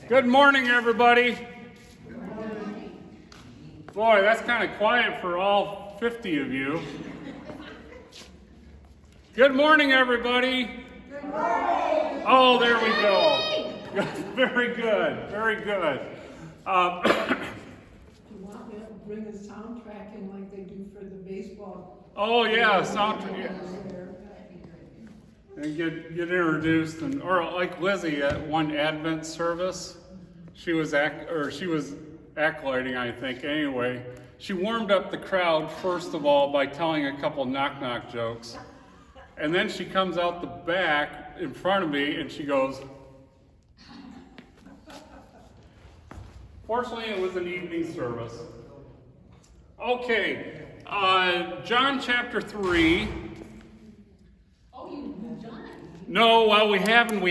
Good morning, everybody. Good morning. Boy, that's kind of quiet for all 50 of you. Good morning, everybody. Good morning. Oh, there we go. Very good, very good. Do you want me to bring a soundtrack in like they do for the baseball? Oh yeah, soundtrack. Yeah. And get introduced, or like Lizzie at one Advent service, she was acolyting, I think. Anyway, she warmed up the crowd first of all by telling a couple knock-knock jokes, and then she comes out the back in front of me and she goes. Fortunately, it was an evening service. Okay, John chapter 3. No, well, we haven't.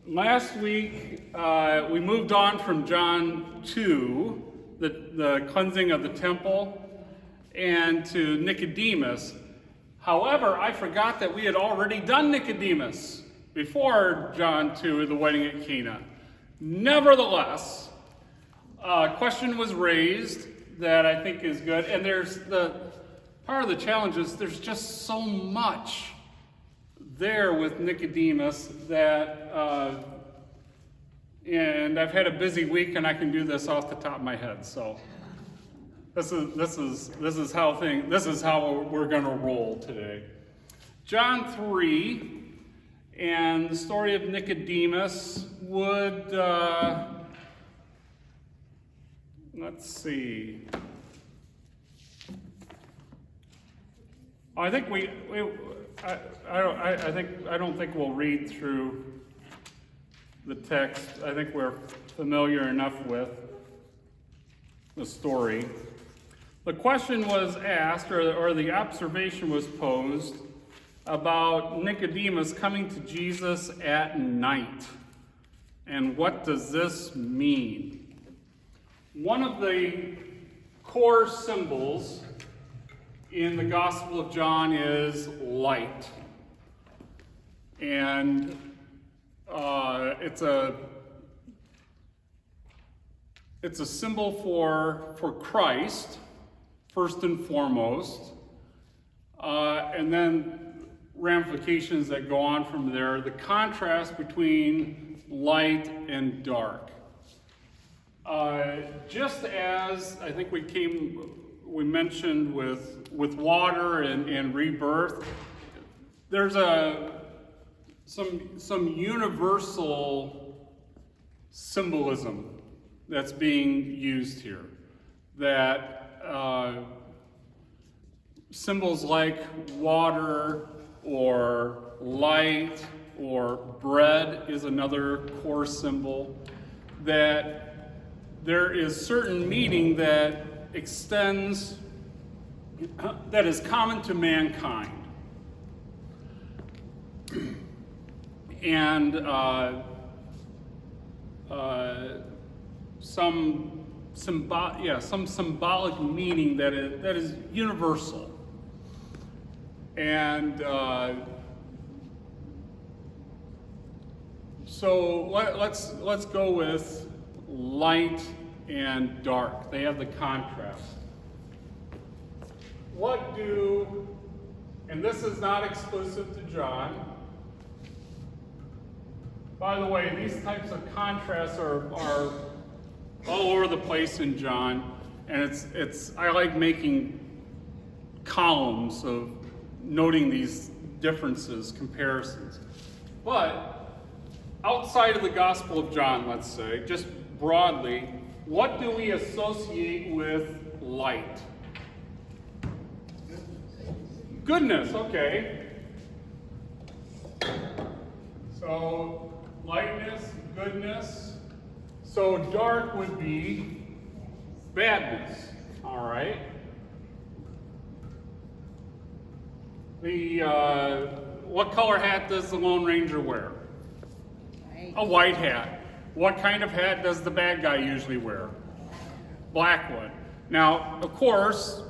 Last week, we moved on from John 2, the cleansing of the temple, and to Nicodemus. However, I forgot that we had already done Nicodemus before John 2, the wedding at Cana. Nevertheless, a question was raised that I think is good, and there's part of the challenge is there's just so much there with Nicodemus that, and I've had a busy week and I can do this off the top of my head. So this is how we're going to roll today. John 3 and the story of Nicodemus would let's see. I think I don't think we'll read through the text. I think we're familiar enough with the story. The question was asked, or the observation was posed about Nicodemus coming to Jesus at night. And what does this mean? One of the core symbols in the Gospel of John is light. And it's a symbol for Christ, first and foremost, and then ramifications that go on from there, the contrast between light and dark. Just as I think we mentioned with water and rebirth, there's some universal symbolism that's being used here. That symbols like water or light or bread is another core symbol. That there is certain meaning that extends, that is common to mankind. And some symbolic meaning that is universal. And so let's go with light and dark. They have the contrast. And this is not exclusive to John. By the way, these types of contrasts are all over the place in John, and I like making columns of noting these differences, comparisons. But outside of the Gospel of John, let's say, just broadly, what do we associate with light? Goodness, okay. So, lightness, goodness. So, dark would be badness, all right? What color hat does the Lone Ranger wear? White. A white hat. What kind of hat does the bad guy usually wear? Black one. Now, of course,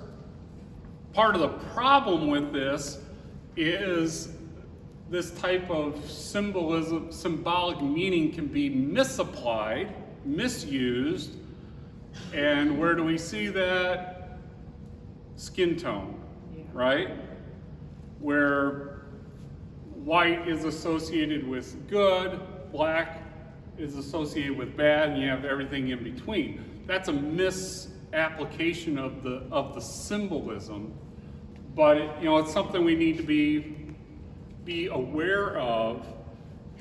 part of the problem with this is this type of symbolism, symbolic meaning can be misapplied, misused. And where do we see that? Skin tone, right? Where white is associated with good, black is associated with bad, and you have everything in between. That's a misapplication of the symbolism, but it's something we need to be aware of,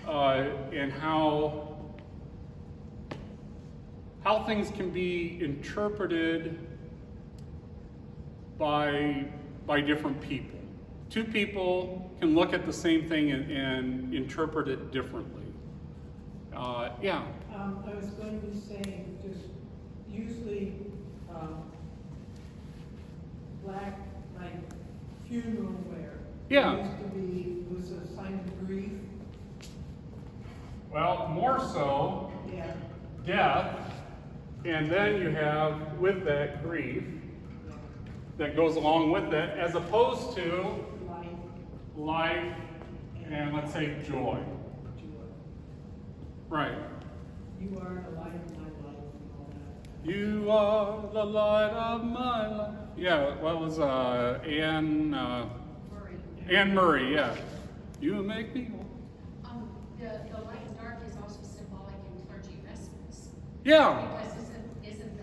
and how things can be interpreted by different people. Two people can look at the same thing and interpret it differently. Yeah. I was going to say, just usually, black, like funeral wear. Yeah. Was a sign of grief. Well, more so, Yeah. death, and then you have with that grief that goes along with that, as opposed to life and let's say joy. Right. You are the light of my life and all that. You are the light of my life. Yeah, what was Anne Murray, yeah. You make me. The light and dark is also symbolic in clergy vestments. Yeah. Because isn't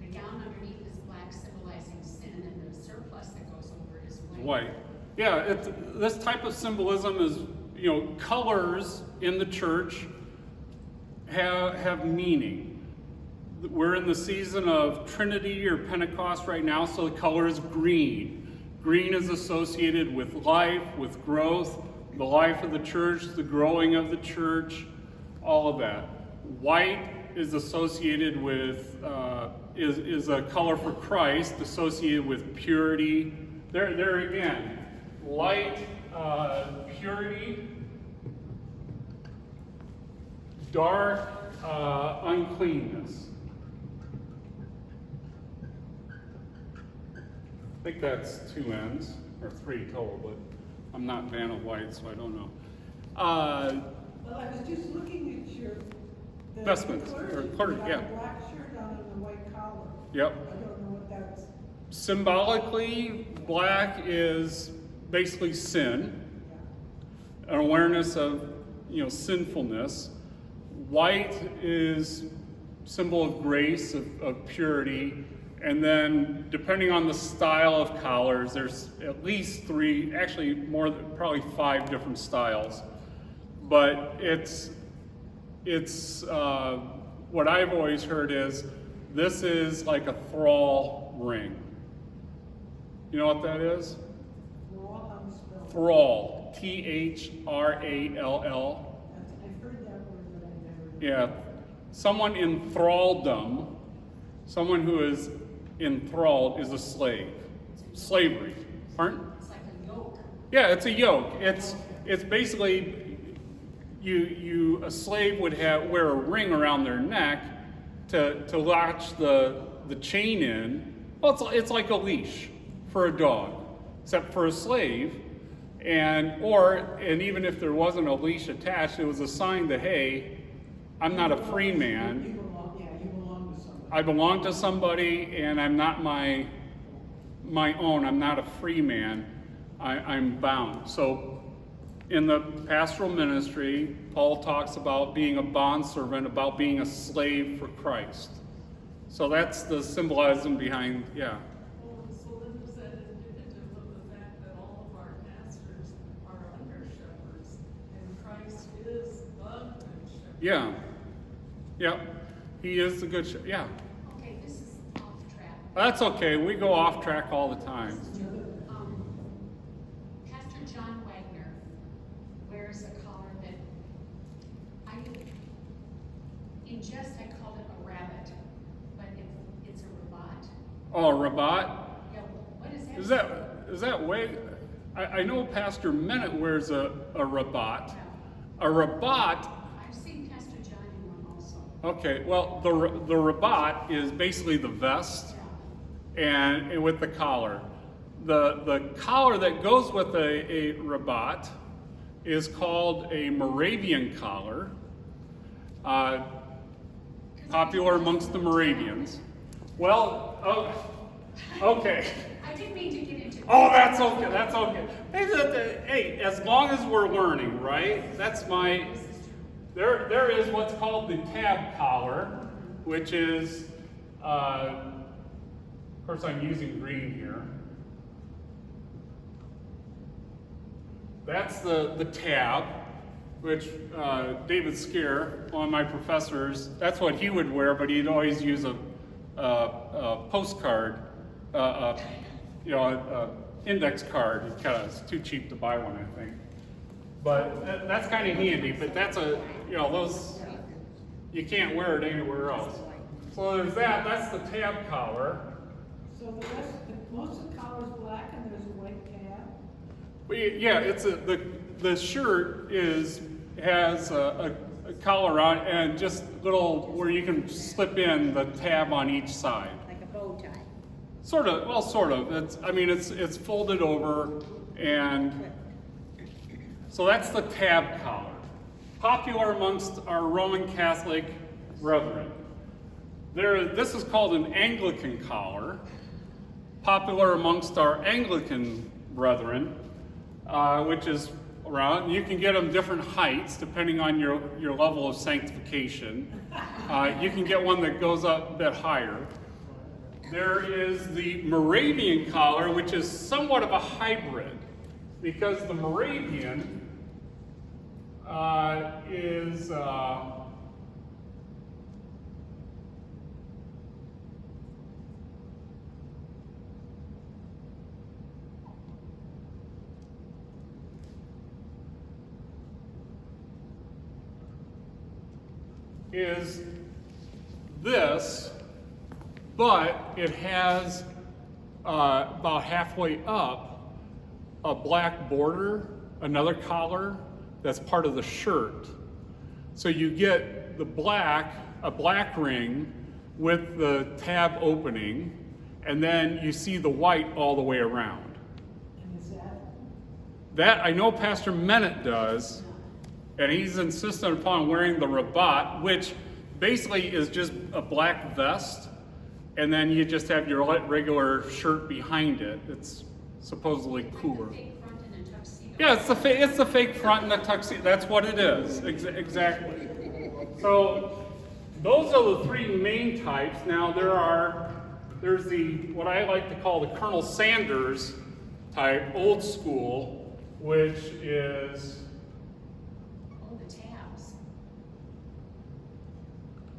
the gown underneath is black, symbolizing sin, and the surplus that goes over it is white. White. Yeah, this type of symbolism is, colors in the church have meaning. We're in the season of Trinity or Pentecost right now, so the color is green. Green is associated with life, with growth, the life of the church, the growing of the church, all of that. White is associated with, is a color for Christ, associated with purity. There again, light, purity, dark, uncleanness. I think that's 2 ends, or 3 total, but I'm not Vanna White, so I don't know. Well, I was just looking at the Vestments, clergy. or clergy, You got yeah. a black shirt on and a white collar. Yep. I don't know what that's. Symbolically, black is basically sin, an awareness of sinfulness. White is symbol of grace, of purity. And then, depending on the style of collars, there's at least 3, actually more, probably 5 different styles. But it's what I've always heard is, this is like a thrall ring. You know what that is? Thrall, Thrall. I've heard that word, but I never. Yeah, someone in thraldom, someone who is enthralled is a slave. Slavery. Pardon? It's like a yoke. Yeah, it's a yoke. It's basically a slave would wear a ring around their neck to latch the chain in. Well, it's like a leash for a dog, except for a slave. And even if there wasn't a leash attached, it was a sign that, hey, I'm not a free man. You belong to somebody. I belong to somebody, and I'm not my own. I'm not a free man. I'm bound. So in the pastoral ministry, Paul talks about being a bondservant, about being a slave for Christ. So that's the symbolism behind, yeah. Well, so then is that indicative of the fact that all of our pastors are under shepherds, and Christ is the good shepherd? Yeah. Yeah. He is the good shepherd. Yeah. Okay, this is off track. That's okay. We go off track all the time. Pastor John Wagner wears a collar that in jest I called it a rabbit, but it's a rabat. Oh, Rabat? Yeah, what is that? Is that way? I know Pastor Mennett wears a rabat. Yeah. A rabat. I've seen Pastor John in one also. Okay, well, the rabat is basically the vest Yeah. and with the collar. The collar that goes with a rabat is called a Moravian collar, popular amongst the Moravians. Well, okay. I didn't mean to get into. Oh, that's okay, that's okay. Hey, as long as we're learning, right? That's my, there is what's called the tab collar, which is, of course I'm using green here. That's the tab, which David Skier, one of my professors, that's what he would wear, but he'd always use a postcard, index card. It's too cheap to buy one, I think. But that's kind of handy. But that's those you can't wear it anywhere else. So there's that. That's the tab collar. So the rest, most of the collar's black and there's a white tab? But yeah, it's the shirt has a collar on and just little where you can slip in the tab on each side. Like a bow tie. Sort of. Well, sort of. It's folded over, and so that's the tab collar. Popular amongst our Roman Catholic brethren. This is called an Anglican collar. Popular amongst our Anglican brethren, which is around. You can get them different heights depending on your level of sanctification. You can get one that goes up a bit higher. There is the Moravian collar, which is somewhat of a hybrid, because the Moravian is this, but it has about halfway up a black border, another collar that's part of the shirt. So you get a black ring with the tab opening, and then you see the white all the way around. And is That I know Pastor Mennett does, and he's insistent upon wearing the rabat, which basically is just a black vest, and then you just have your regular shirt behind it. It's supposedly cooler. Fake front and a tuxedo. Yeah, it's the fake front and the tuxedo. That's what it is, exactly. So those are the three main types. Now there's what I like to call the Colonel Sanders type, old school, which is, Oh, the tabs.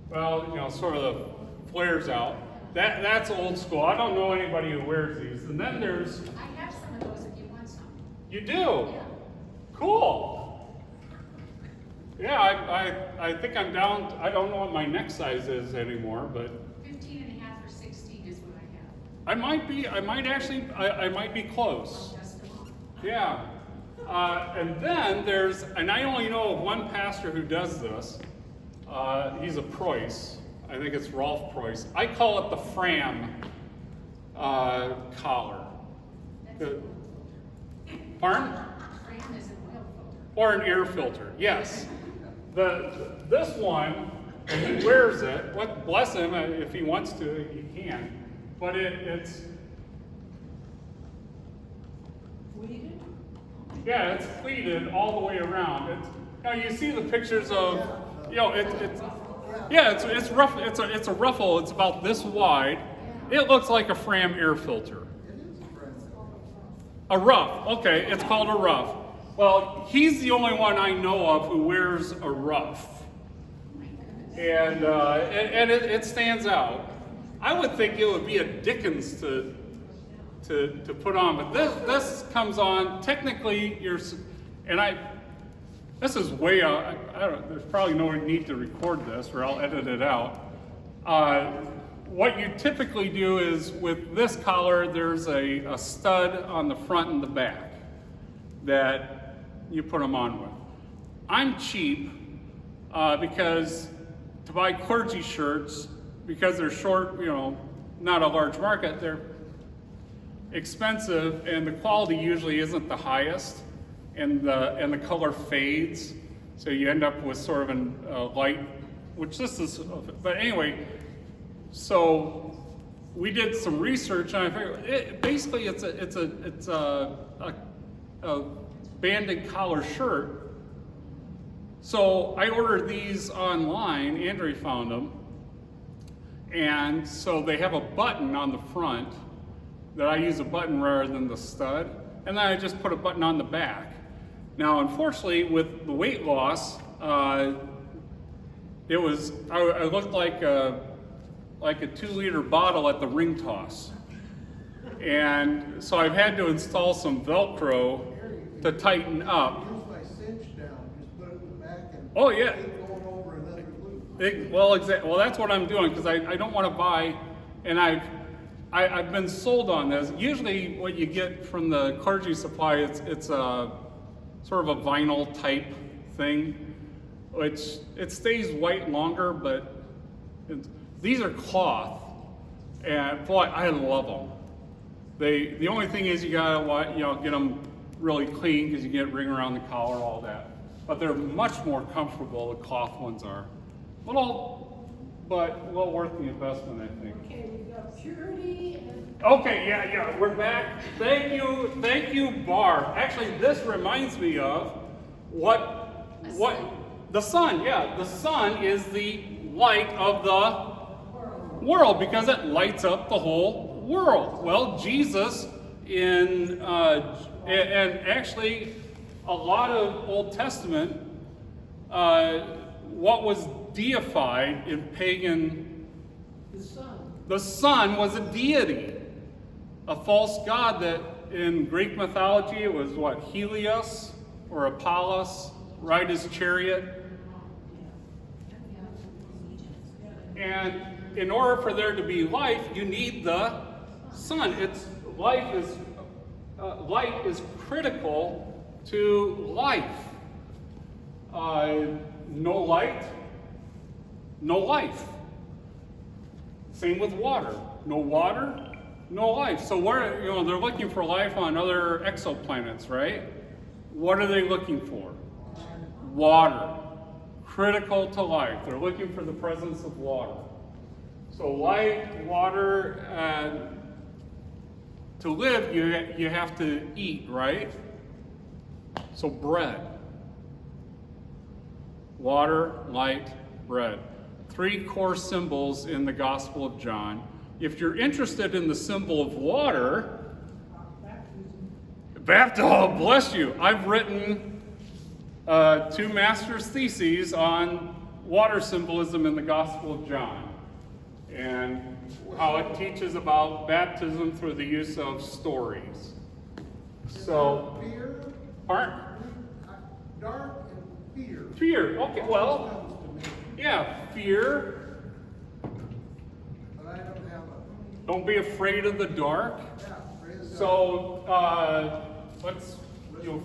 well, sort of flares out. That's old school. I don't know anybody who wears these. And then there's, I have some of those if you want some. you do? Yeah. Cool. Yeah, I think I'm down. I don't know what my neck size is anymore, but 15 and a half or 16 is what I have. I might be close. I'll dust them off. Yeah. And then and I only know of one pastor who does this. He's a Preuss. I think it's Rolf Preuss. I call it the Fram collar. Pardon? Fran is an oil filter. Or an air filter, yes. This one, and he wears it. What, bless him, if he wants to, he can. But it's pleated? yeah, it's pleated all the way around. Now you see the pictures of, it's rough. It's a ruffle. It's about this wide. It looks like a Fram air filter. A ruff. Okay, it's called a ruff. Well, he's the only one I know of who wears a ruff, and it stands out. I would think it would be a Dickens to put on, but this comes on. Technically, this is way out. There's probably no need to record this, or I'll edit it out. What you typically do is with this collar, there's a stud on the front and the back that you put them on with. I'm cheap because to buy clergy shirts, because they're short, not a large market, expensive, and the quality usually isn't the highest, and the color fades, so you end up with sort of a light, which this is. But anyway, so we did some research, and I figured basically it's a banded collar shirt. So I ordered these online. Andrea found them, and so they have a button on the front that I use a button rather than the stud, and then I just put a button on the back. Now, unfortunately, with the weight loss, I looked like a 2-liter bottle at the ring toss, and so I've had to install some Velcro to tighten up. Use my cinch down, just put it in the back and Oh yeah. keep going over another loop. Well, that's what I'm doing, because I don't want to buy, and I've been sold on this. Usually, what you get from the clergy supply, it's a sort of a vinyl type thing, which it stays white longer, but these are cloth, and boy, I love them. The only thing is you gotta get them really clean, because you get ring around the collar, all that. But they're much more comfortable. The cloth ones are but well worth the investment, I think. Okay, we got purity and Okay, yeah, we're back. Thank you, Barb. Actually, this reminds me of what the sun. Yeah, the sun is the light of the world, because it lights up the whole world. Well, Jesus and actually a lot of Old Testament, what was deified in pagan, the sun was a deity, a false god that in Greek mythology it was what, Helios or Apollos, ride his chariot. And in order for there to be life, you need the sun. Light is critical to life. No light, no life. Same with water. No water, no life. So they're looking for life on other exoplanets, right? What are they looking for? Water. Critical to life. They're looking for the presence of water. So light, water, to live, you have to eat, right? So bread. Water, light, bread. 3 core symbols in the Gospel of John. If you're interested in the symbol of water, baptism, oh, bless you. I've written 2 master's theses on water symbolism in the Gospel of John, and how it teaches about baptism through the use of stories. So, Fear, dark and fear. Fear, okay, well, Comes to me, yeah, fear. but I don't have a, Don't be afraid of the dark. praise God. So,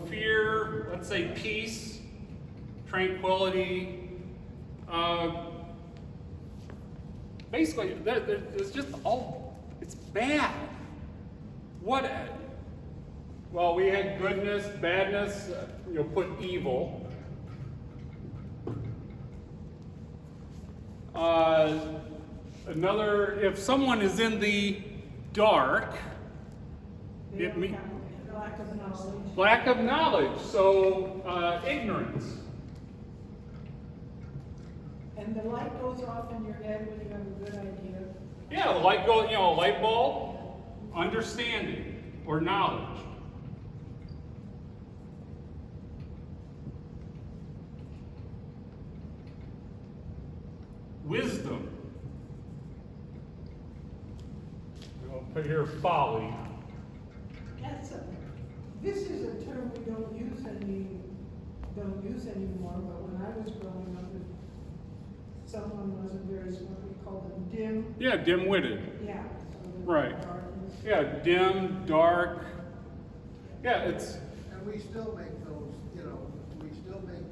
fear, let's say peace, tranquility. Basically, it's just it's bad. Well, we had goodness, badness, put evil. If someone is in the dark, it means lack of knowledge. lack of knowledge, so ignorance. And the light goes off in your head when you have a good idea. Yeah, the light goes, light bulb, understanding or knowledge. Wisdom. I'll put here folly. This is a term we don't use anymore, but when I was growing up, if someone wasn't very smart, we called them dim. Yeah, dim-witted. Yeah. So Right. darkness. Yeah, dim, dark. Yeah, it's, And we still make those, we still make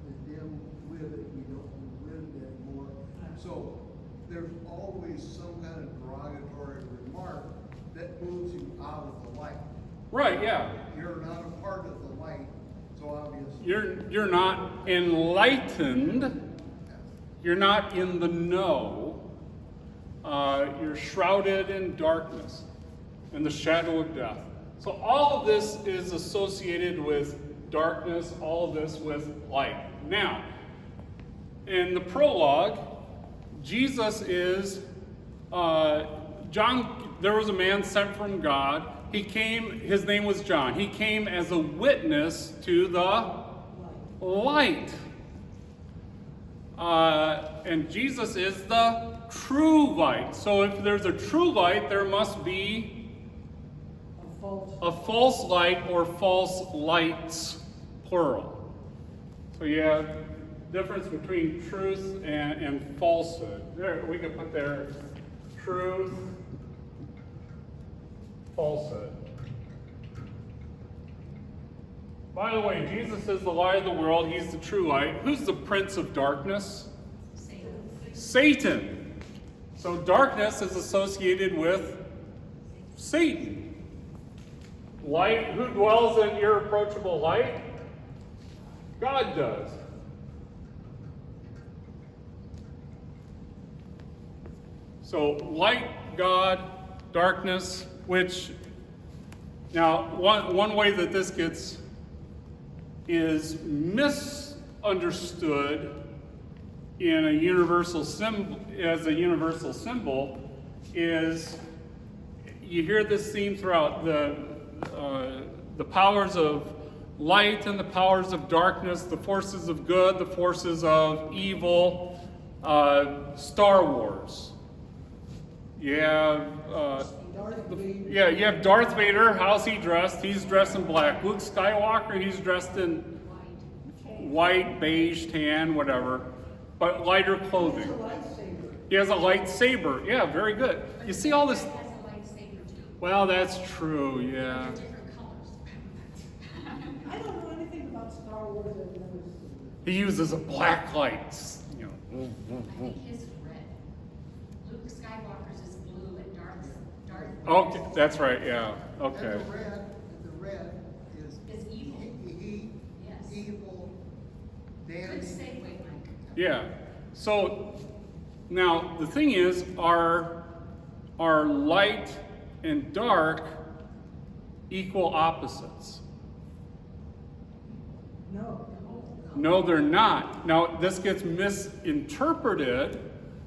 the dim with it, we don't do with it anymore. So there's always some kind of derogatory remark that moves you out of the light. Right, yeah. You're not a part of the light, so obviously. You're not enlightened. You're not in the know. You're shrouded in darkness, in the shadow of death. So all of this is associated with darkness, all of this with light. Now, in the prologue, Jesus is, there was a man sent from God. He came, his name was John. He came as a witness to the light. And Jesus is the true light. So if there's a true light, there must be a false light or false lights, plural. So you have difference between truth and falsehood. There, we could put there truth, falsehood. By the way, Jesus is the light of the world. He's the true light. Who's the prince of darkness? Satan. So darkness is associated with Satan. Light, who dwells in irreproachable light? God does. So light, God, darkness, which, now one way that this gets is misunderstood in a universal symbol, as a universal symbol, is you hear this theme throughout the powers of light and the powers of darkness, the forces of good, the forces of evil. Star Wars. You have you have Darth Vader. How's he dressed? He's dressed in black. Luke Skywalker, he's dressed in white, beige, tan, whatever, but lighter clothing. He has a lightsaber. Yeah, very good. You see all this? Well, that's true. Yeah. I don't know anything about Star Wars. I've never seen it. He uses a black light. You know. I think his is red. Luke Skywalker's is blue and Darth Okay, that's right. Yeah. Okay. And the red is evil. Yes. Evil, Good damning. segue, Mike. Yeah. So now the thing is, are light and dark equal opposites? No. No, they're not. Now this gets misinterpreted,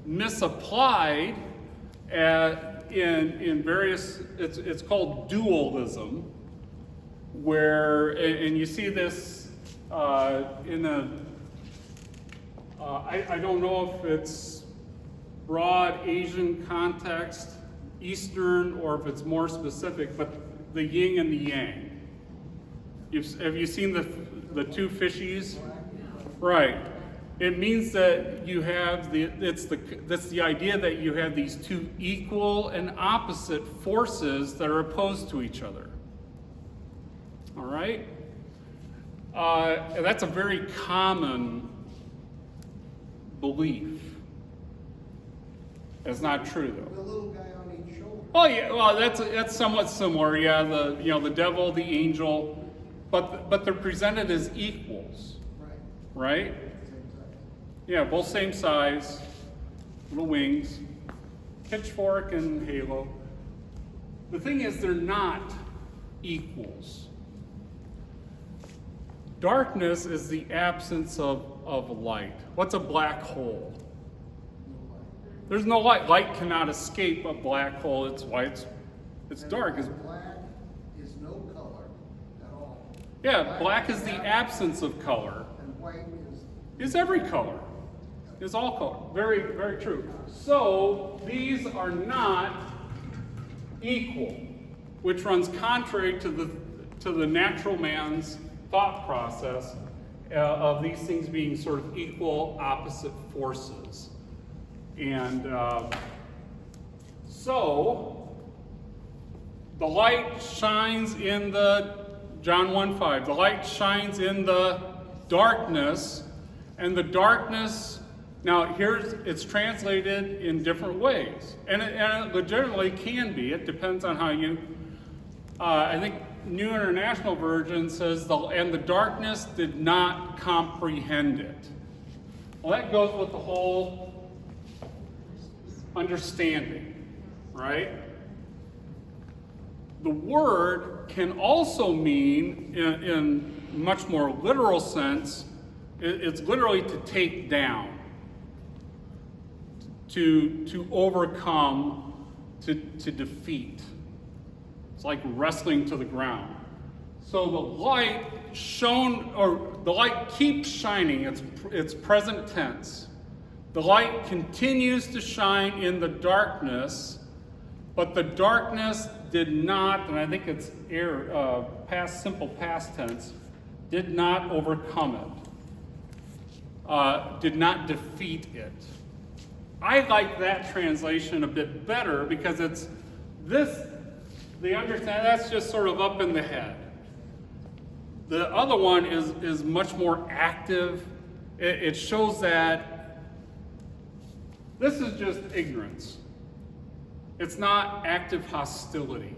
misapplied in various. It's called dualism, where and you see this in a. I don't know if it's broad Asian context, Eastern, or if it's more specific, but the yin and the yang. Have you seen the two fishies? Right. It means that you have that's the idea that you have these two equal and opposite forces that are opposed to each other. All right? And that's a very common belief. It's not true though. The little guy on each shoulder. Oh yeah, well that's somewhat similar. Yeah, the devil, the angel, but they're presented as equals, Right. right? Yeah, both same size, little wings, pitchfork and halo. The thing is, they're not equals. Darkness is the absence of light. What's a black hole? There's no light. Light cannot escape a black hole. It's white. It's dark. Black is no color at all. Yeah, black is the absence of color. And white Is every color. Is all color. Very, very true. So these are not equal, which runs contrary to the natural man's thought process of these things being sort of equal opposite forces. And so the light shines in John 1:5, the light shines in the darkness, and the darkness Now, it's translated in different ways, and it legitimately can be. It depends on how you. I think New International Version says, and the darkness did not comprehend it. Well, that goes with the whole understanding, right? The word can also mean, in much more literal sense, it's literally to take down, to overcome, to defeat. It's like wrestling to the ground. So the light the light keeps shining. It's present tense. The light continues to shine in the darkness, but the darkness did not, and I think it's simple past tense, did not overcome it, did not defeat it. I like that translation a bit better because the understanding, that's just sort of up in the head. The other one is much more active. It shows that this is just ignorance. It's not active hostility.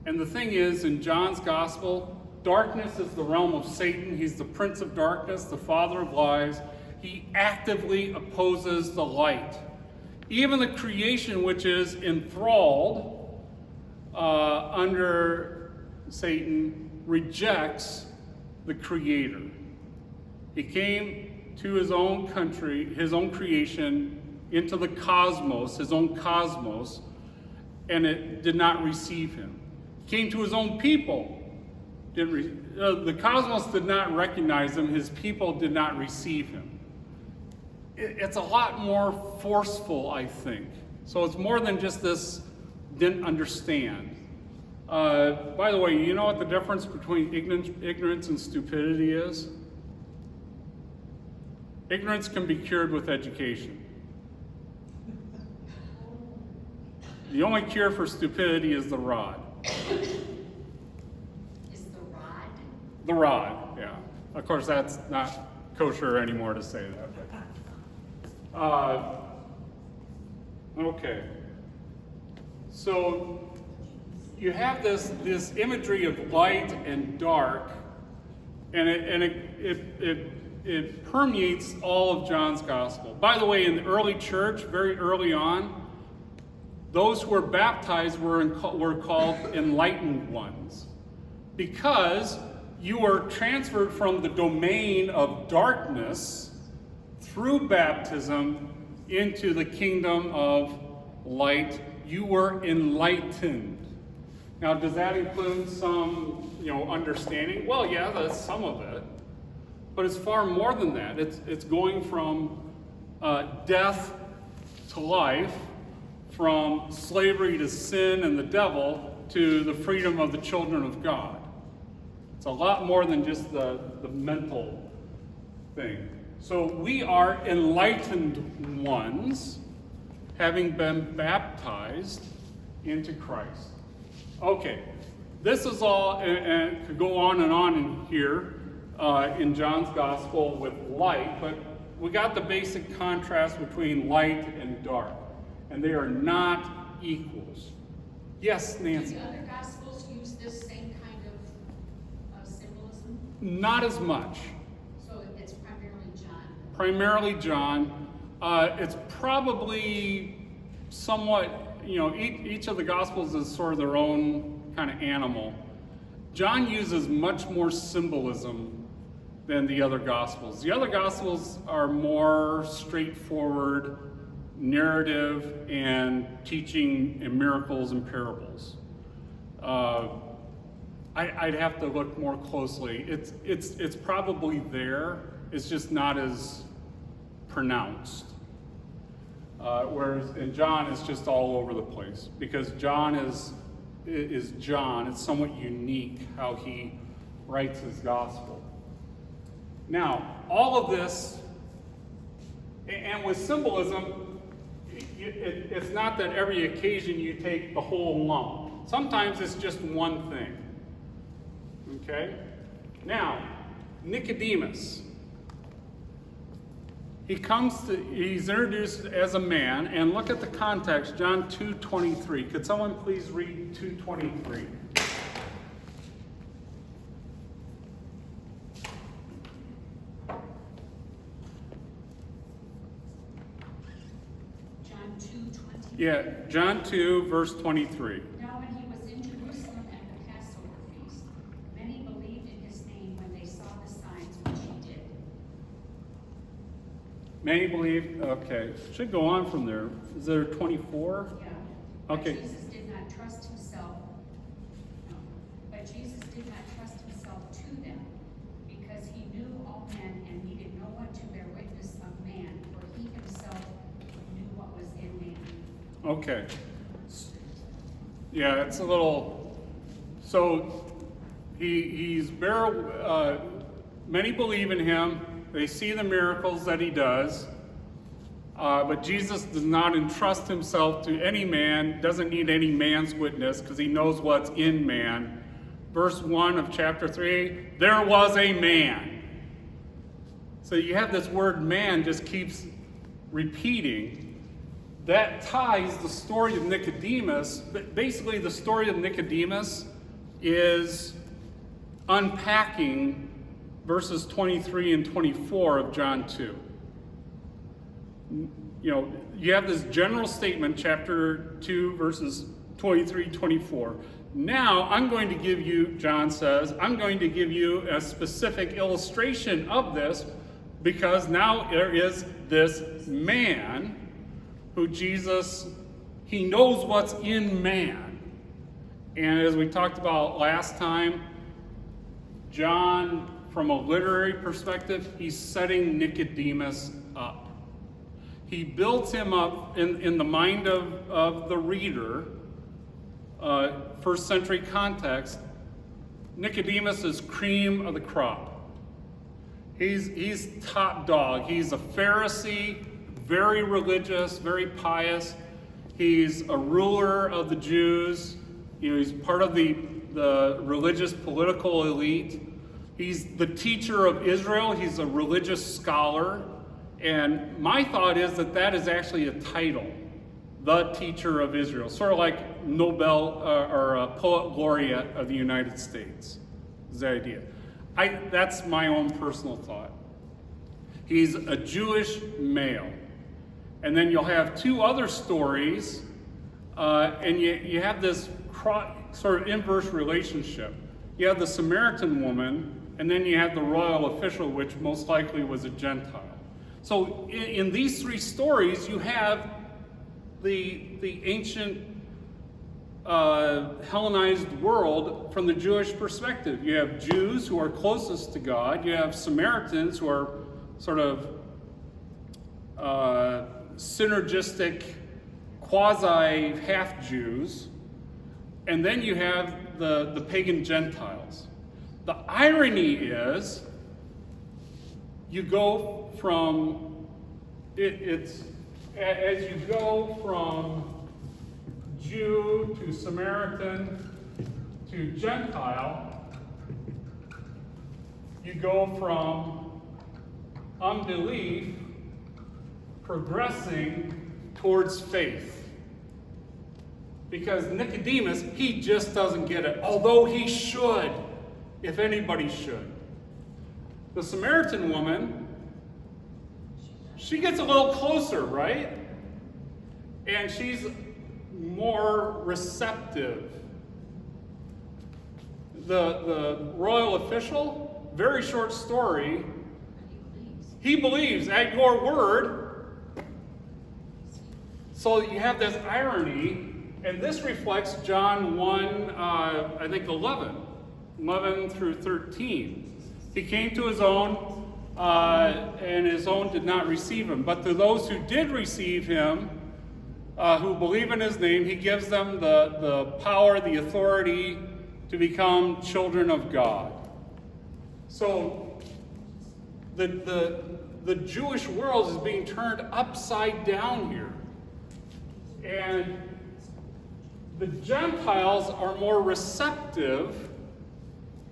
And the thing is, in John's gospel, darkness is the realm of Satan. He's the prince of darkness, the father of lies. He actively opposes the light. Even the creation, which is enthralled under Satan, rejects the Creator. He came to his own country, his own creation, into the cosmos, his own cosmos, and it did not receive him. He came to his own people. The cosmos did not recognize him. His people did not receive him. It's a lot more forceful, I think. So it's more than just this didn't understand. By the way, you know what the difference between ignorance and stupidity is? Ignorance can be cured with education. The only cure for stupidity is the rod. Is the rod? The rod, yeah. Of course, that's not kosher anymore to say that. But, okay. So you have this imagery of light and dark, and it permeates all of John's gospel. By the way, in the early church, very early on, those who were baptized were called enlightened ones, because you were transferred from the domain of darkness through baptism into the kingdom of light. You were enlightened. Now, does that include some, understanding? Well, yeah, that's some of it, but it's far more than that. It's going from death to life, from slavery to sin and the devil to the freedom of the children of God. It's a lot more than just the mental thing. So we are enlightened ones, having been baptized into Christ. Okay, this is all, and could go on and on in here in John's gospel with light, but we got the basic contrast between light and dark, and they are not equals. Yes, Nancy? Do the other gospels use this same kind of symbolism? Not as much. So it's primarily John. Primarily John. It's probably somewhat, each of the Gospels is sort of their own kind of animal. John uses much more symbolism than the other Gospels. The other Gospels are more straightforward narrative and teaching and miracles and parables. I'd have to look more closely. It's probably there. It's just not as pronounced. Whereas in John, it's just all over the place, because John is John. It's somewhat unique how he writes his gospel. Now, all of this, and with symbolism, it's not that every occasion you take the whole lump. Sometimes it's just one thing. Okay? Now, Nicodemus. He's introduced as a man, and look at the context, John 2:23. Could someone please read 2:23? John 2:20. Yeah, John 2, verse 23. Now when he was in Jerusalem at the Passover feast, many believed in his name when they saw the signs which he did. Many believe, okay, should go on from there. Is there 24? Yeah. Okay. But Jesus did not trust himself. No. But Jesus did not trust himself to them, because he knew all men and needed no one to bear witness of man, for he himself knew what was in man. Okay. Yeah, it's a little, so many believe in him. They see the miracles that he does. But Jesus does not entrust himself to any man, doesn't need any man's witness, because he knows what's in man. Verse 1 of chapter 3, there was a man. So you have this word man just keeps repeating. That ties the story of Nicodemus. But basically, the story of Nicodemus is unpacking verses 23 and 24 of John 2. You know, you have this general statement, chapter 2, verses 23, 24. Now, I'm going to give you, John says, I'm going to give you a specific illustration of this, because now there is this man who Jesus, he knows what's in man. And as we talked about last time, John, from a literary perspective, he's setting Nicodemus up. He builds him up in the mind of the reader, first century context. Nicodemus is cream of the crop. He's top dog. He's a Pharisee, very religious, very pious. He's a ruler of the Jews. You know, he's part of the religious political elite. He's the teacher of Israel. He's a religious scholar. And my thought is that is actually a title, the teacher of Israel, sort of like Nobel or Poet Laureate of the United States, is the idea. That's my own personal thought. He's a Jewish male. And then you'll have two other stories, and you have this sort of inverse relationship. You have the Samaritan woman, and then you have the royal official, which most likely was a Gentile. So in these three stories, you have the ancient Hellenized world from the Jewish perspective. You have Jews who are closest to God. You have Samaritans who are sort of synergistic, quasi-half-Jews. And then you have the pagan Gentiles. The irony is, you go from, as you go from Jew to Samaritan to Gentile, you go from unbelief progressing towards faith. Because Nicodemus, he just doesn't get it, although he should, if anybody should. The Samaritan woman, she gets a little closer, right? And she's more receptive. The royal official, very short story, he believes at your word. So you have this irony, and this reflects John 1, I think 11 through 13. He came to his own, and his own did not receive him. But to those who did receive him, who believe in his name, he gives them the power, the authority to become children of God. So the Jewish world is being turned upside down here. And the Gentiles are more receptive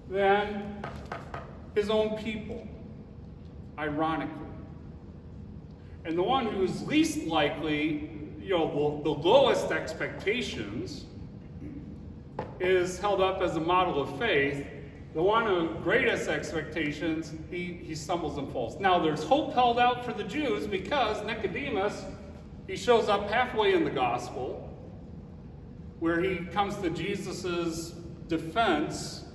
than his own people, ironically. And the one who's least likely, the lowest expectations, is held up as a model of faith. The one of greatest expectations, he stumbles and falls. Now, there's hope held out for the Jews because Nicodemus, he shows up halfway in the gospel, where he comes to Jesus' defense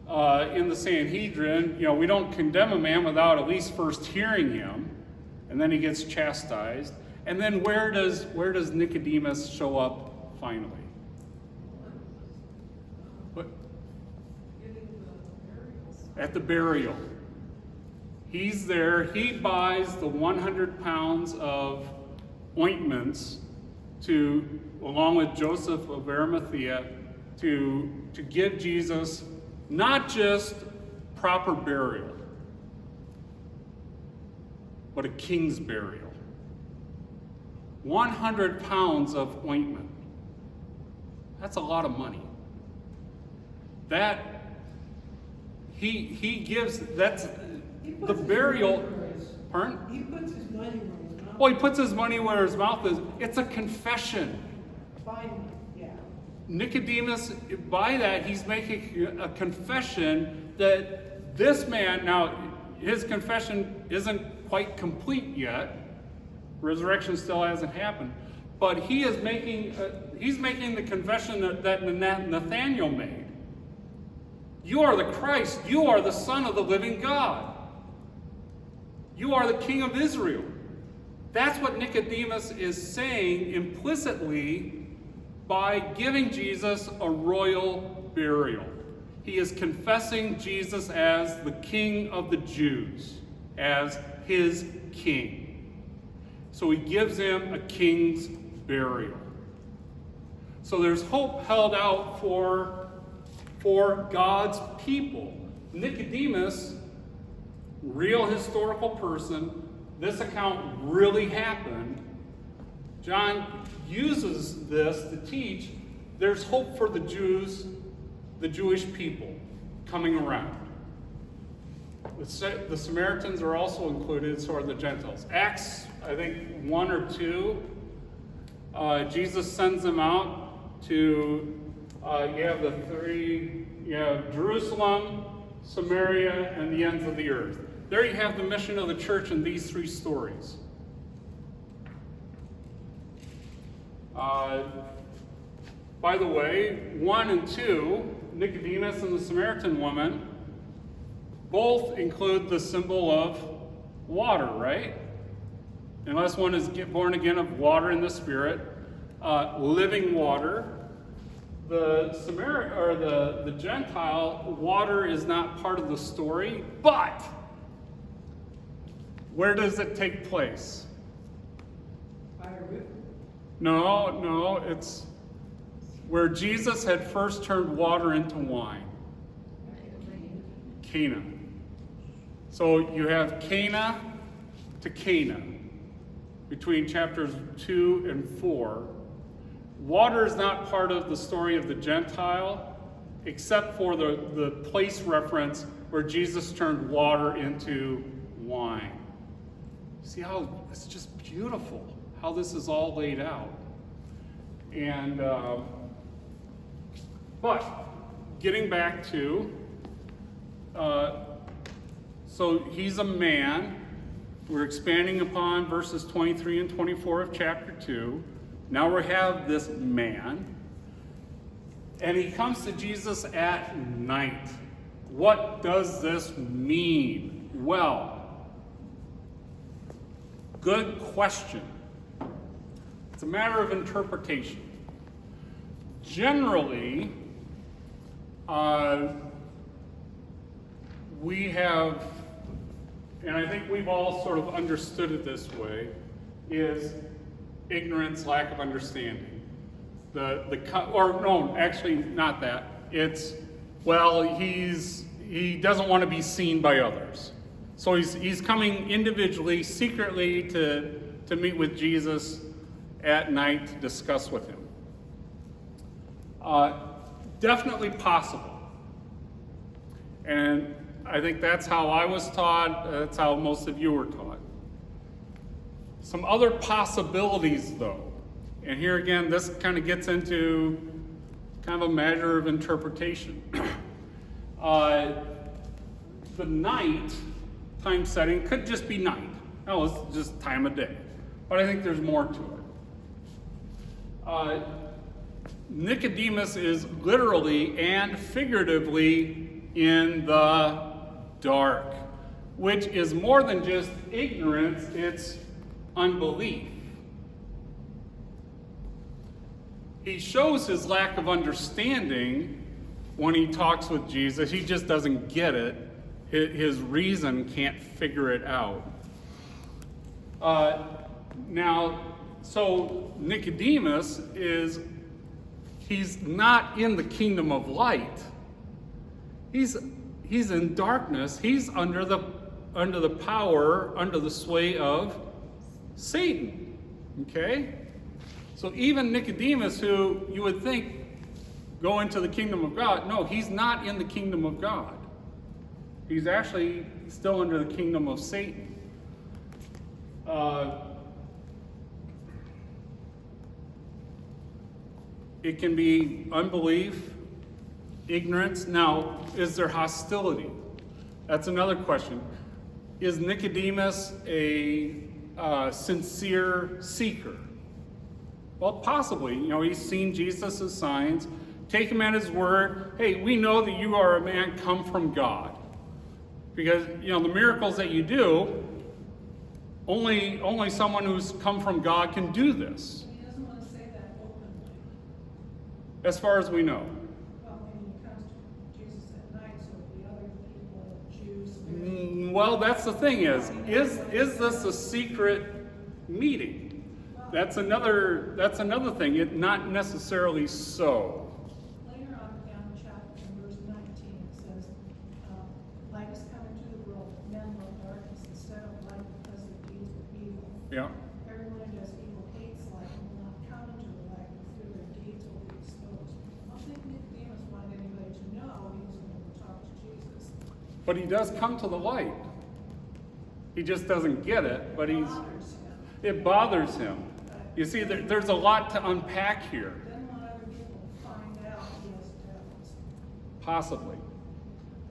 in the Sanhedrin. We don't condemn a man without at least first hearing him, and then he gets chastised. And then where does Nicodemus show up finally? What? At the burial. He's there. He buys the 100 pounds of ointments along with Joseph of Arimathea, to give Jesus not just proper burial, but a king's burial. 100 pounds of ointment. That's a lot of money. He gives, that's the burial. Pardon? He puts his money where his mouth. Well, he puts his money where his mouth is. It's a confession. Finally, yeah. Nicodemus, by that, he's making a confession that this man, now, his confession isn't quite complete yet. Resurrection still hasn't happened. But he is making the confession that Nathanael made. You are the Christ. You are the Son of the living God. You are the King of Israel. That's what Nicodemus is saying implicitly by giving Jesus a royal burial. He is confessing Jesus as the King of the Jews, as his king. So he gives him a king's burial. So there's hope held out for God's people. Nicodemus, real historical person, this account really happened. John uses this to teach there's hope for the Jews, the Jewish people coming around. The Samaritans are also included, so are the Gentiles. Acts, I think 1 or 2, Jesus sends them out to, you have Jerusalem, Samaria, and the ends of the earth. There you have the mission of the church in these 3 stories. By the way, 1 and 2, Nicodemus and the Samaritan woman, both include the symbol of water, right? Unless one is born again of water and the Spirit, living water. The Gentile, water is not part of the story, but where does it take place? By a river. No, it's where Jesus had first turned water into wine. Cana. So you have Cana to Cana between chapters 2 and 4. Water is not part of the story of the Gentile, except for the place reference where Jesus turned water into wine. See how it's just beautiful how this is all laid out. And but getting back to, so he's a man. We're expanding upon verses 23 and 24 of chapter 2. Now we have this man, and he comes to Jesus at night. What does this mean? Well, good question. It's a matter of interpretation. Generally, we have, and I think we've all sort of understood it this way, is ignorance, lack of understanding. Actually not that. It's, well, he doesn't want to be seen by others. So he's coming individually, secretly to meet with Jesus at night to discuss with him. Definitely possible. And I think that's how I was taught. That's how most of you were taught. Some other possibilities, though. And here again, this kind of gets into kind of a matter of interpretation. The night time setting could just be night. No, it's just time of day. But I think there's more to it. Nicodemus is literally and figuratively in the dark, which is more than just ignorance, it's unbelief. He shows his lack of understanding when he talks with Jesus. He just doesn't get it. His reason can't figure it out. So Nicodemus he's not in the kingdom of light. He's in darkness. He's under the power, under the sway of Satan. Okay? So even Nicodemus, who you would think go into the kingdom of God, no, he's not in the kingdom of God. He's actually still under the kingdom of Satan. It can be unbelief, ignorance. Now, is there hostility? That's another question. Is Nicodemus a sincere seeker? Well, possibly. He's seen Jesus' signs. Take him at his word. Hey, we know that you are a man come from God. Because, the miracles that you do, only someone who's come from God can do this. He doesn't want to say that openly. As far as we know. Well, when he comes to Jesus at night, so the other people, Jews. Well, that's the thing is this a secret meeting? That's another thing. It not necessarily so. Later on down the chapter, in verse 19, it says, light has come into the world, men love darkness instead of light because their deeds were evil. Yeah. Everyone who does evil hates light and will not come into the light, for fear their deeds will be exposed. I don't think Nicodemus wanted anybody to know he was going to talk to Jesus. But he does come to the light. He just doesn't get it, but it bothers him. You see, there's a lot to unpack here. Doesn't want other people to find out he has devils. Possibly.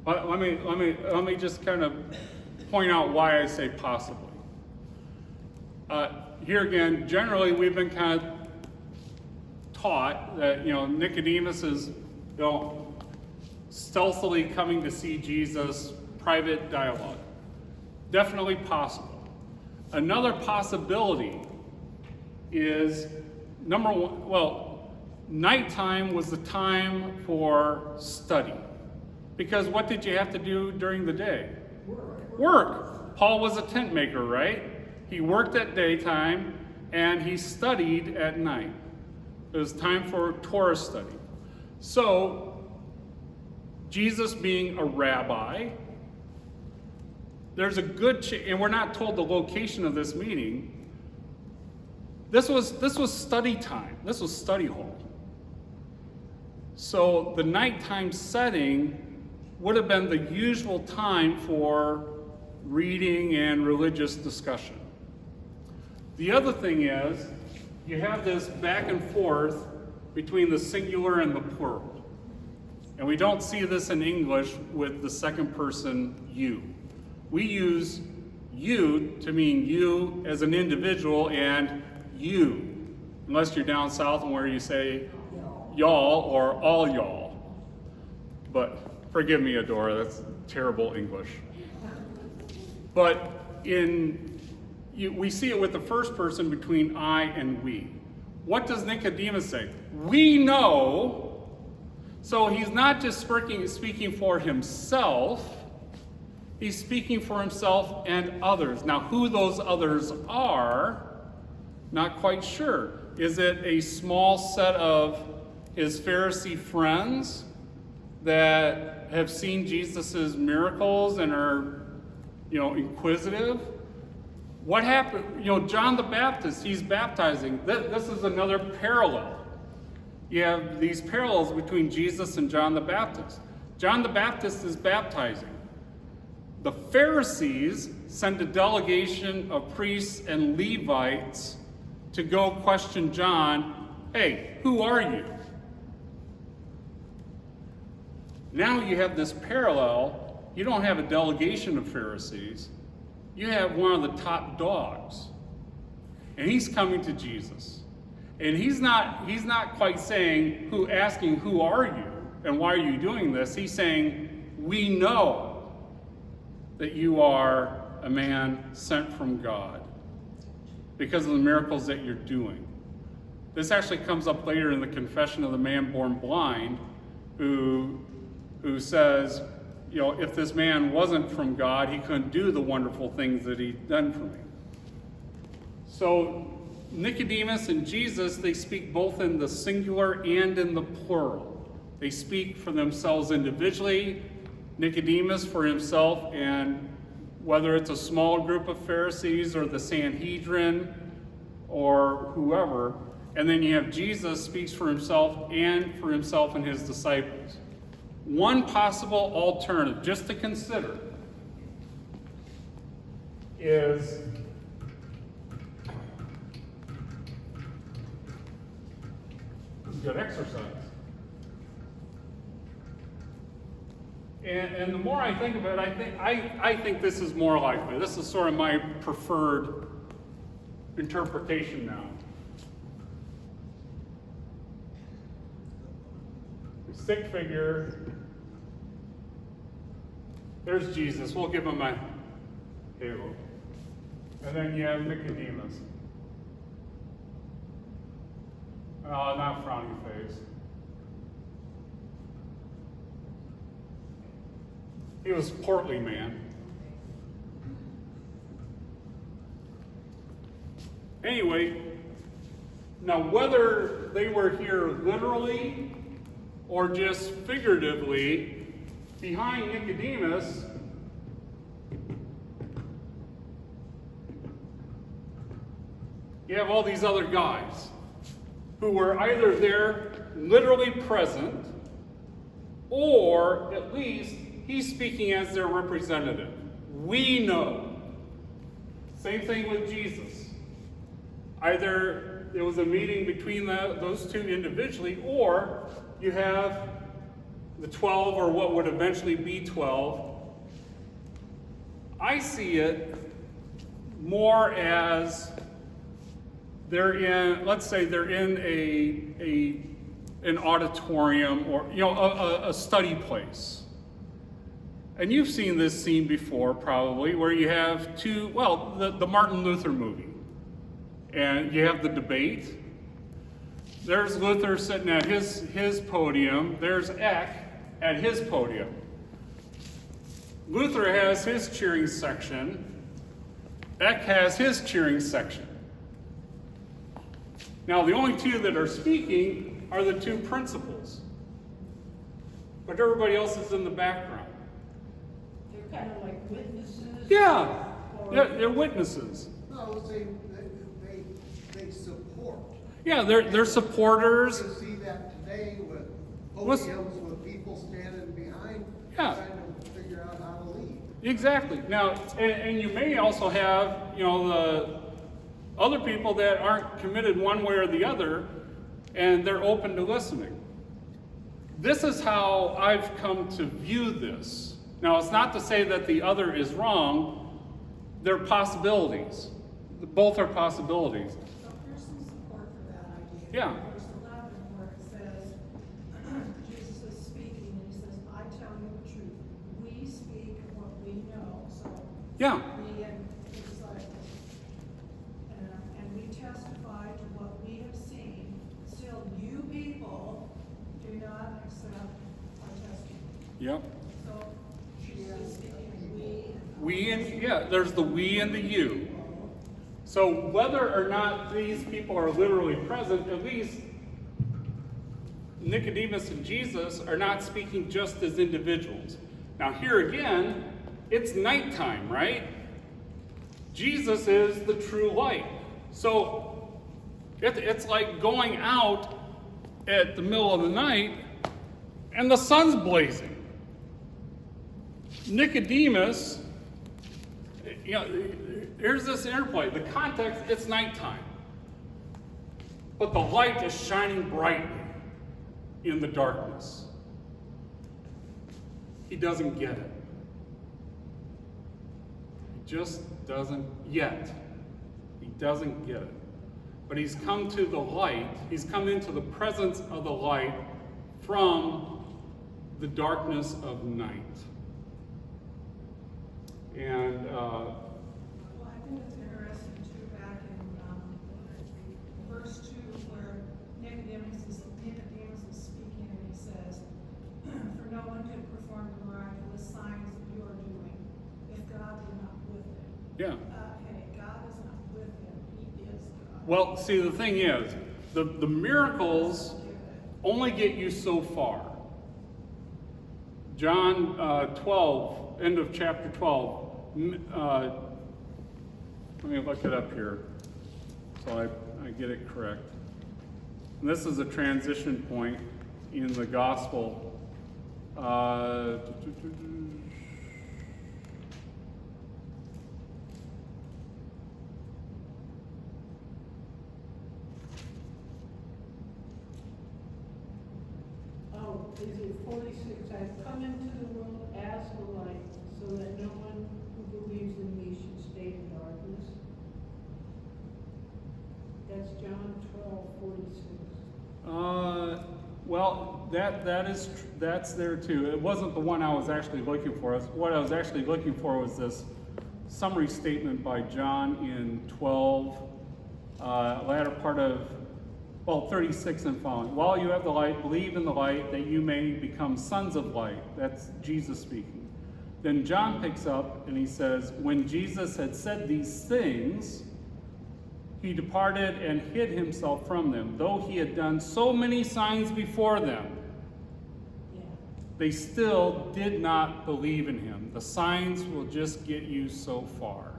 But let me just kind of point out why I say possibly. Here again, generally we've been kind of taught that Nicodemus is stealthily coming to see Jesus, private dialogue. Definitely possible. Another possibility is number one, nighttime was the time for study. Because what did you have to do during the day? Work. Paul was a tent maker, right? He worked at daytime and he studied at night. It was time for Torah study. So, Jesus being a rabbi, there's a good and we're not told the location of this meeting. This was study time. This was study hall. So the nighttime setting would have been the usual time for reading and religious discussion. The other thing is, you have this back and forth between the singular and the plural. And we don't see this in English with the second person you. We use you to mean you as an individual and you, unless you're down south where you say y'all or all y'all. But forgive me, Adora, that's terrible English. But we see it with the first person between I and we. What does Nicodemus say? We know. So he's not just speaking for himself, he's speaking for himself and others. Now, who those others are, not quite sure. Is it a small set of his Pharisee friends that have seen Jesus' miracles and are, inquisitive? What happened? John the Baptist, he's baptizing. This is another parallel. You have these parallels between Jesus and John the Baptist. John the Baptist is baptizing. The Pharisees sent a delegation of priests and Levites to go question John, hey, who are you? Now you have this parallel. You don't have a delegation of Pharisees. You have one of the top dogs. And he's coming to Jesus. And he's not quite saying, asking, who are you? And why are you doing this? He's saying, we know that you are a man sent from God because of the miracles that you're doing. This actually comes up later in the confession of the man born blind who says, if this man wasn't from God, he couldn't do the wonderful things that he'd done for me. So Nicodemus and Jesus, they speak both in the singular and in the plural. They speak for themselves individually, Nicodemus for himself, and whether it's a small group of Pharisees or the Sanhedrin or whoever, and then you have Jesus speaks for himself and his disciples. One possible alternative, just to consider, is good exercise. And the more I think of it, I think this is more likely. This is sort of my preferred interpretation now. Stick figure. There's Jesus. We'll give him a halo. And then you have Nicodemus. Not frowny face. He was a portly man. Anyway, now whether they were here literally or just figuratively, behind Nicodemus you have all these other guys who were either there literally present, or at least he's speaking as their representative. We know. Same thing with Jesus. Either there was a meeting between those two individually, or you have the 12, or what would eventually be 12. I see it more as they're in, let's say they're in an auditorium or a study place. And you've seen this scene before probably, where you have the Martin Luther movie. And you have the debate. There's Luther sitting at his podium. There's Eck at his podium. Luther has his cheering section. Eck has his cheering section. Now, the only two that are speaking are the two principals. But everybody else is in the background. They're kind of like witnesses. Yeah, they're witnesses. No, they support. Yeah, they're supporters. You see that today with What's- podiums with people standing behind, Yeah. trying to figure out how to lead. Exactly. Now, and you may also have, the other people that aren't committed one way or the other, and they're open to listening. This is how I've come to view this. Now, it's not to say that the other is wrong. They're possibilities. Both are possibilities. So there's some support for that idea. Yeah. Verse 11, where it says, Jesus is speaking, and he says, I tell you the truth. We speak what we know. So Yeah. we and the disciples. And we testify to what we have seen. Still, you people do not accept our testimony. Yep. So Jesus is speaking we. We and there's the we and the you. So whether or not these people are literally present, at least Nicodemus and Jesus are not speaking just as individuals. Now here again, it's nighttime, right? Jesus is the true light. So it's like going out at the middle of the night and the sun's blazing. Nicodemus you know, here's this interplay. The context, it's nighttime. But the light is shining brightly in the darkness. He doesn't get it. He just doesn't yet. He doesn't get it. But he's come to the light. He's come into the presence of the light from the darkness of night. And Well, I think it's interesting too, back in verse 2, where Nicodemus is speaking, and he says, "For no one could perform the miraculous signs that you are doing if God were not with him." yeah. Hey, God is not with him, he is God. Well, see, the thing is, the miracles only get you so far. John 12, end of chapter 12. Let me look it up here so I get it correct. And this is a transition point in the gospel. Oh, is it 46? I've come into the world as the light, so that no one who believes in me should stay in darkness. That's John 12:46. Well, that's there too. It wasn't the one I was actually looking for. What I was actually looking for was this summary statement by John in 12, latter part of 36 and following. While you have the light, believe in the light, that you may become sons of light. That's Jesus speaking. Then John picks up and he says, when Jesus had said these things, he departed and hid himself from them. Though he had done so many signs before them, Yeah. they still did not believe in him. The signs will just get you so far.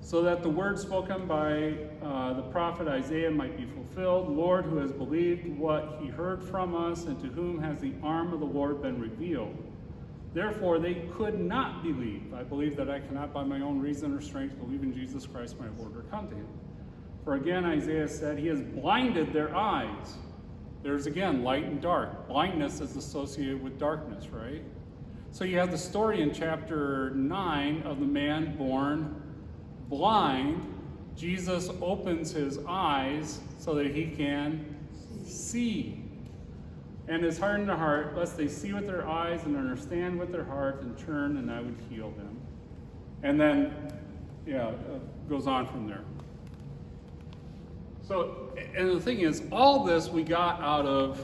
So that the word spoken by the prophet Isaiah might be fulfilled. Lord, who has believed what he heard from us, and to whom has the arm of the Lord been revealed? Therefore they could not believe. I believe that I cannot by my own reason or strength believe in Jesus Christ my Lord or come to him. For again Isaiah said, he has blinded their eyes. There's again light and dark. Blindness is associated with darkness, right? So you have the story in chapter 9 of the man born blind. Jesus opens his eyes so that he can see. And his heart in their heart, lest they see with their eyes and understand with their heart and turn, and I would heal them. And then, goes on from there. So, and the thing is, all this we got out of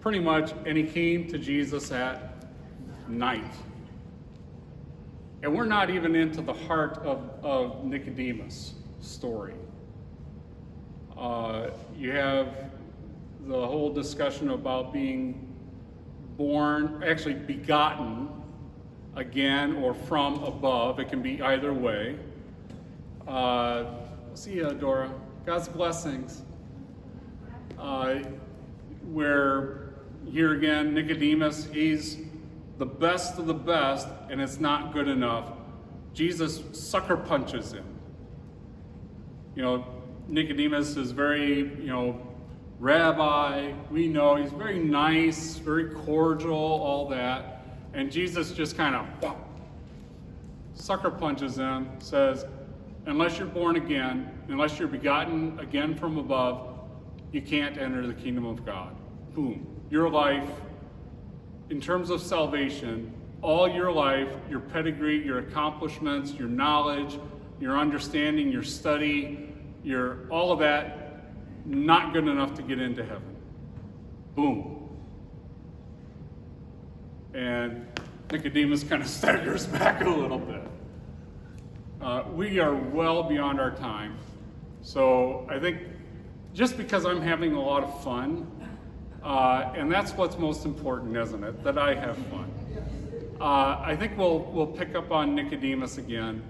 pretty much, and he came to Jesus at night. And we're not even into the heart of Nicodemus' story. You have the whole discussion about being born, actually begotten again or from above. It can be either way. See you, Dora. God's blessings. Where here again, Nicodemus, he's the best of the best, and it's not good enough. Jesus sucker punches him. Nicodemus is very, rabbi, we know, he's very nice, very cordial, all that. And Jesus just kind of sucker punches him, says, unless you're born again, unless you're begotten again from above, you can't enter the kingdom of God. Boom. Your life, in terms of salvation, all your life, your pedigree, your accomplishments, your knowledge, your understanding, your study, all of that, not good enough to get into heaven. Boom. And Nicodemus kind of staggers back a little bit. We are well beyond our time. So I think just because I'm having a lot of fun, and that's what's most important, isn't it? That I have fun. I think we'll pick up on Nicodemus again,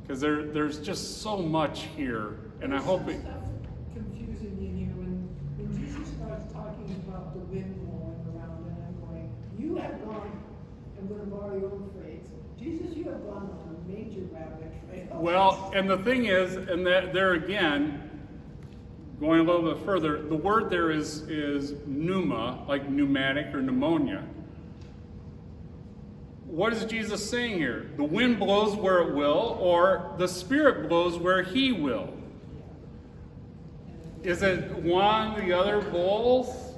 because there's just so much here, and I hope it. Stuff confusing me here when Jesus starts talking about the wind blowing around, and I'm going, you have gone, I'm going to borrow your own phrase, Jesus, you have gone on a major rabbit trail. Well, and the thing is, and that there again, going a little bit further, the word there is pneuma, like pneumatic or pneumonia. What is Jesus saying here? The wind blows where it will, or the Spirit blows where He will. Is it one, the other, both?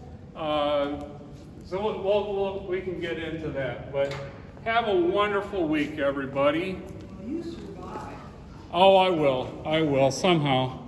So we can get into that. But have a wonderful week, everybody. You survived. Oh, I will. I will, somehow.